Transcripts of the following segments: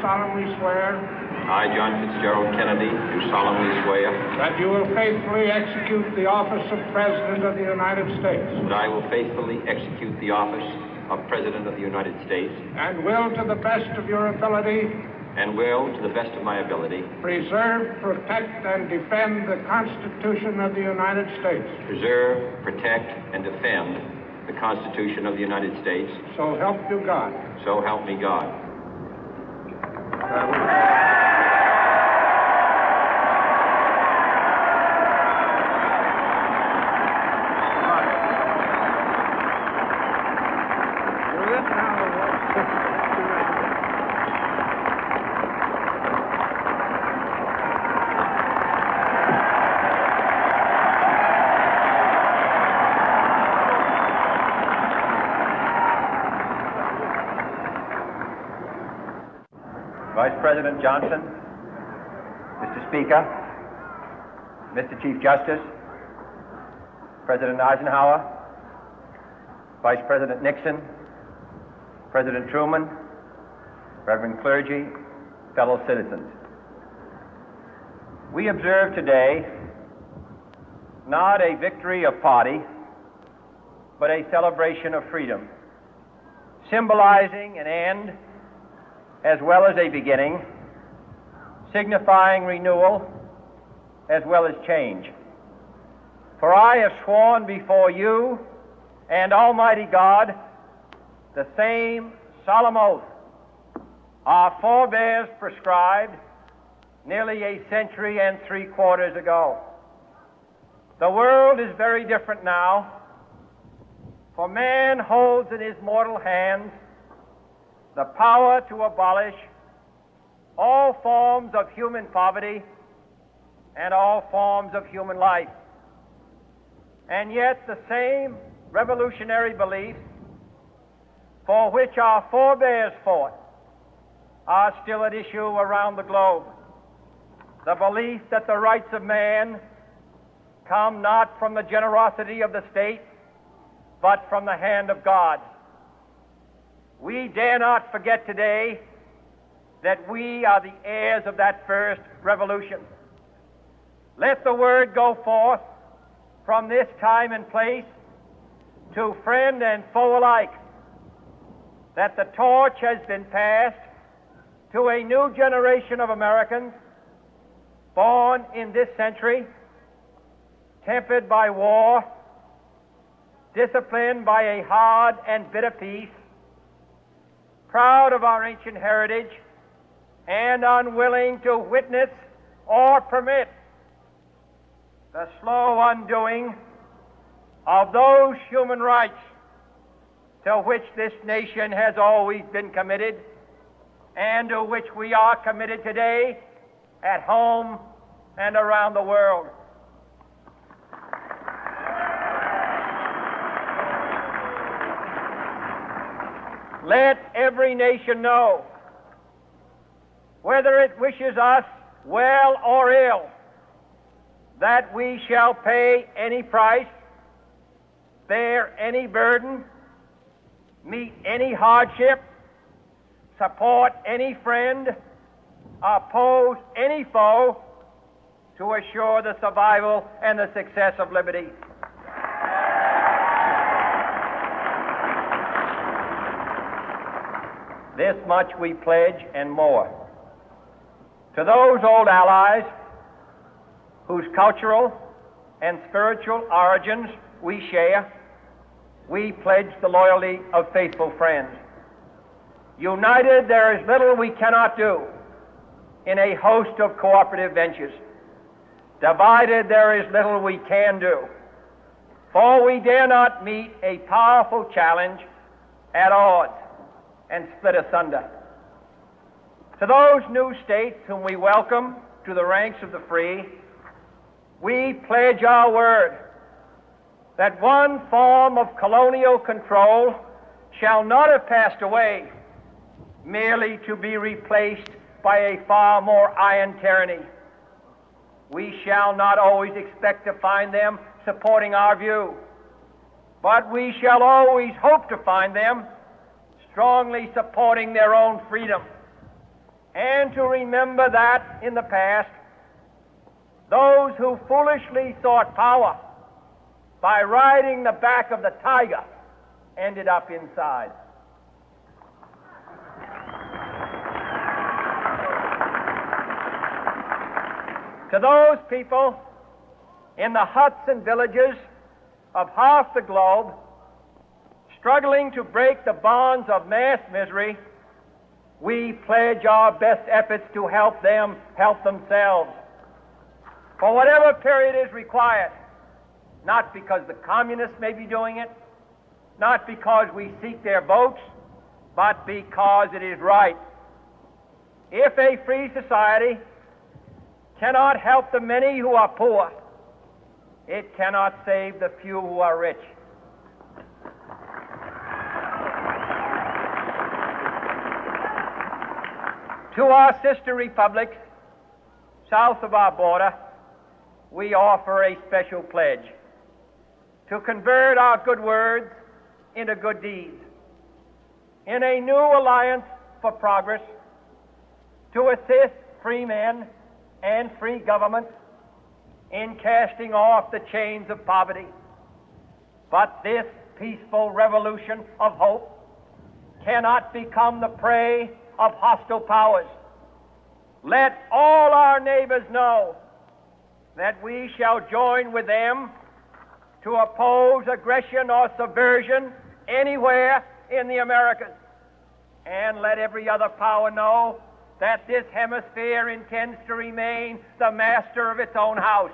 solemnly swear I, John Fitzgerald Kennedy, do solemnly swear that you will faithfully execute the office of President of the United States that I will faithfully execute the office of President of the United States and will, to the best of your ability, and will, to the best of my ability, preserve, protect, and defend the Constitution of the United States. preserve, protect, and defend the Constitution of the United States. So help you God. So help me God. Vice President Johnson, Mr. Speaker, Mr. Chief Justice, President Eisenhower, Vice President Nixon, President Truman, Reverend clergy, fellow citizens. We observe today not a victory of party, but a celebration of freedom, symbolizing an end as well as a beginning, signifying renewal as well as change. For I have sworn before you and Almighty God the same solemn oath our forebears prescribed nearly a century and 3/4 ago. The world is very different now, for man holds in his mortal hands the power to abolish all forms of human poverty and all forms of human life. And yet the same revolutionary beliefs for which our forebears fought are still at issue around the globe. The belief that the rights of man come not from the generosity of the state, but from the hand of God. We dare not forget today that we are the heirs of that first revolution. Let the word go forth from this time and place to friend and foe alike that the torch has been passed to a new generation of Americans born in this century, tempered by war, disciplined by a hard and bitter peace, proud of our ancient heritage, and unwilling to witness or permit the slow undoing of those human rights to which this nation has always been committed and to which we are committed today at home and around the world. Let every nation know, whether it wishes us well or ill, that we shall pay any price, bear any burden, meet any hardship, support any friend, oppose any foe to assure the survival and the success of liberty. This much we pledge and more. To those old allies whose cultural and spiritual origins we share, we pledge the loyalty of faithful friends. United, there is little we cannot do in a host of cooperative ventures. Divided, there is little we can do, for we dare not meet a powerful challenge at odds and split asunder. To those new states whom we welcome to the ranks of the free, we pledge our word that one form of colonial control shall not have passed away, merely to be replaced by a far more iron tyranny. We shall not always expect to find them supporting our view, but we shall always hope to find them strongly supporting their own freedom and to remember that in the past, those who foolishly sought power by riding the back of the tiger ended up inside. To those people in the huts and villages of half the globe struggling to break the bonds of mass misery, we pledge our best efforts to help them help themselves for whatever period is required, not because the communists may be doing it, not because we seek their votes, but because it is right. If a free society cannot help the many who are poor, it cannot save the few who are rich. To our sister republics south of our border, we offer a special pledge to convert our good words into good deeds, in a new alliance for progress, to assist free men and free governments in casting off the chains of poverty. But this peaceful revolution of hope cannot become the prey of hostile powers. Let all our neighbors know that we shall join with them to oppose aggression or subversion anywhere in the Americas. And let every other power know that this hemisphere intends to remain the master of its own house.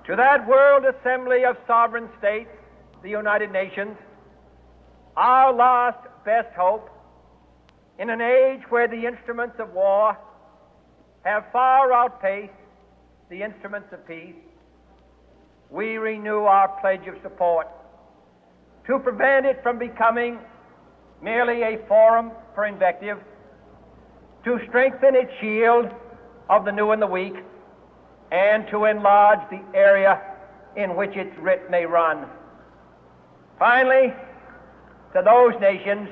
To that World Assembly of Sovereign States, the United Nations, our last best hope, in an age where the instruments of war have far outpaced the instruments of peace, we renew our pledge of support to prevent it from becoming merely a forum for invective, to strengthen its shield of the new and the weak, and to enlarge the area in which its writ may run. Finally, to those nations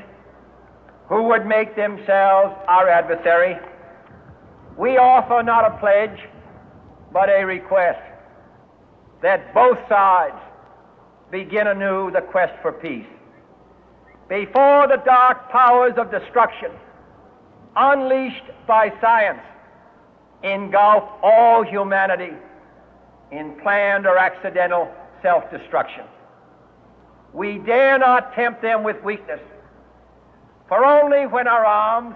who would make themselves our adversary, we offer not a pledge, but a request that both sides begin anew the quest for peace. Before the dark powers of destruction, unleashed by science, engulf all humanity in planned or accidental self-destruction, we dare not tempt them with weakness, for only when our arms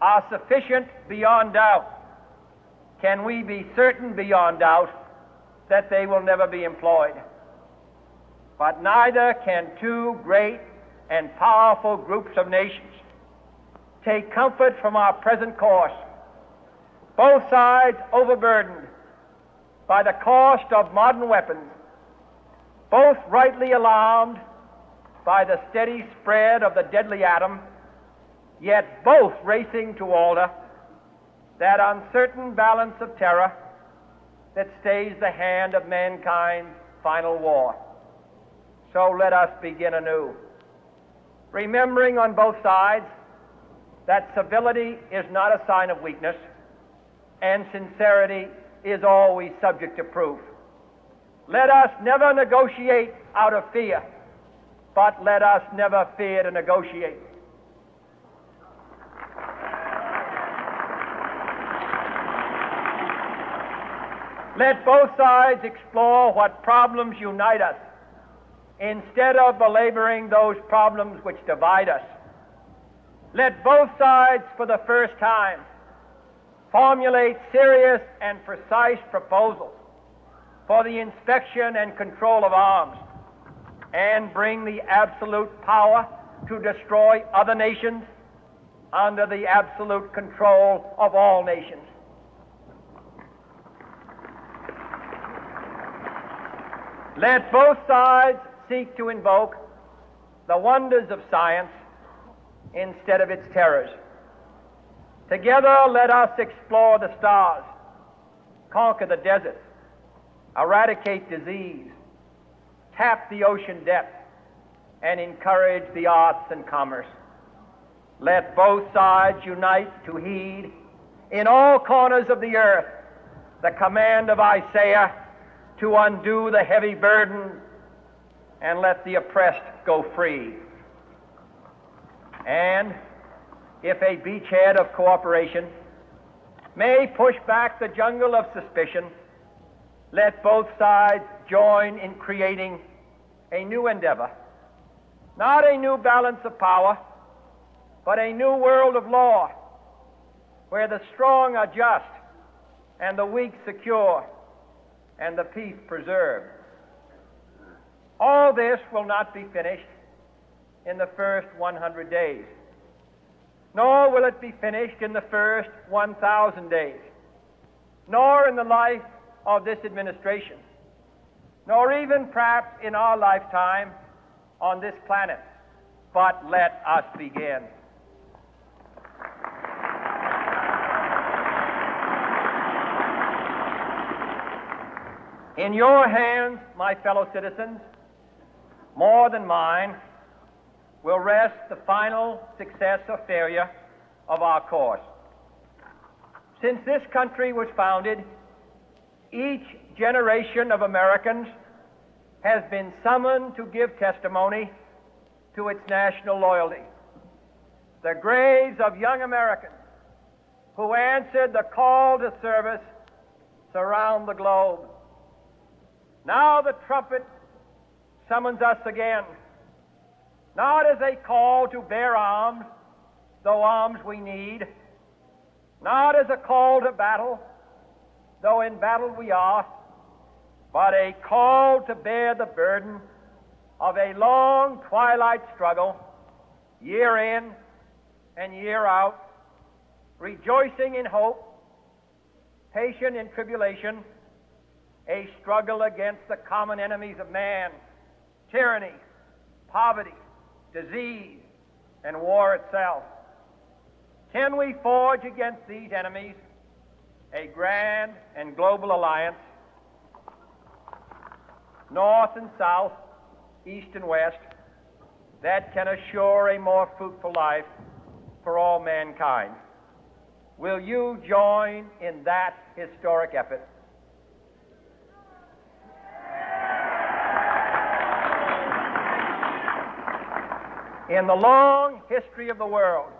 are sufficient beyond doubt can we be certain beyond doubt that they will never be employed. But neither can two great and powerful groups of nations take comfort from our present course, both sides overburdened by the cost of modern weapons, both rightly alarmed by the steady spread of the deadly atom, yet both racing to alter that uncertain balance of terror that stays the hand of mankind's final war. So let us begin anew, remembering on both sides that civility is not a sign of weakness, and sincerity is always subject to proof. Let us never negotiate out of fear, but let us never fear to negotiate. Let both sides explore what problems unite us, instead of belaboring those problems which divide us. Let both sides, for the first time, formulate serious and precise proposals for the inspection and control of arms, and bring the absolute power to destroy other nations under the absolute control of all nations. Let both sides seek to invoke the wonders of science instead of its terrors. Together, let us explore the stars, conquer the deserts, eradicate disease, tap the ocean depth, and encourage the arts and commerce. Let both sides unite to heed in all corners of the earth the command of Isaiah to undo the heavy burden and let the oppressed go free. And if a beachhead of cooperation may push back the jungle of suspicion, let both sides join in creating a new endeavor, not a new balance of power, but a new world of law, where the strong are just and the weak secure and the peace preserved. All this will not be finished in the first 100 days, nor will it be finished in the first 1,000 days, nor in the life of this administration, nor even perhaps in our lifetime on this planet. But let us begin. In your hands, my fellow citizens, more than mine, will rest the final success or failure of our course. Since this country was founded, each generation of Americans has been summoned to give testimony to its national loyalty. The graves of young Americans who answered the call to service surround the globe. Now the trumpet summons us again, not as a call to bear arms, though arms we need, not as a call to battle, though in battle we are, but a call to bear the burden of a long twilight struggle, year in and year out, rejoicing in hope, patient in tribulation, a struggle against the common enemies of man, tyranny, poverty, disease, and war itself. Can we forge against these enemies a grand and global alliance, north and south, east and west, that can assure a more fruitful life for all mankind? Will you join in that historic effort? In the long history of the world,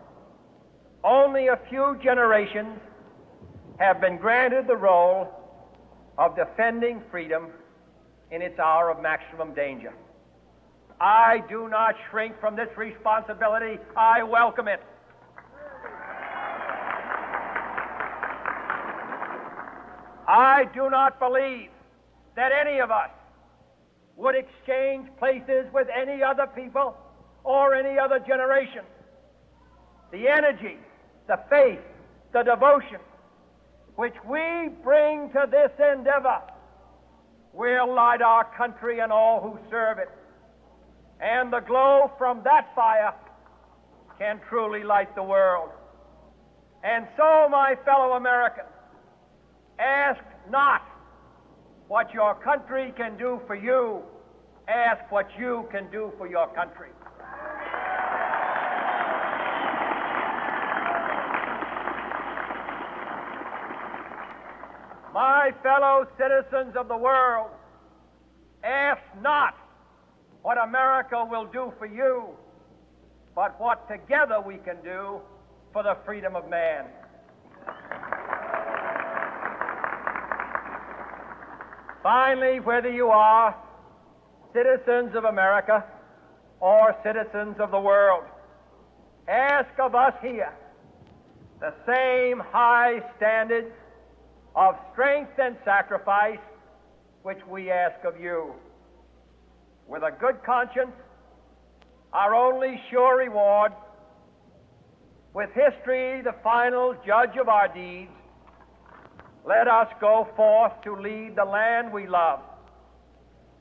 only a few generations have been granted the role of defending freedom in its hour of maximum danger. I do not shrink from this responsibility. I welcome it. I do not believe that any of us would exchange places with any other people or any other generation. The energy, the faith, the devotion which we bring to this endeavor will light our country and all who serve it. And the glow from that fire can truly light the world. And so, my fellow Americans, ask not what your country can do for you. Ask what you can do for your country. My fellow citizens of the world, ask not what America will do for you, but what together we can do for the freedom of man. Finally, whether you are citizens of America or citizens of the world, ask of us here the same high standards of strength and sacrifice which we ask of you. With a good conscience, our only sure reward, with history the final judge of our deeds, let us go forth to lead the land we love,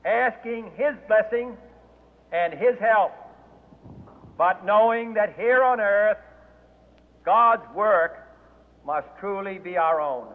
asking His blessing and His help, but knowing that here on earth God's work must truly be our own.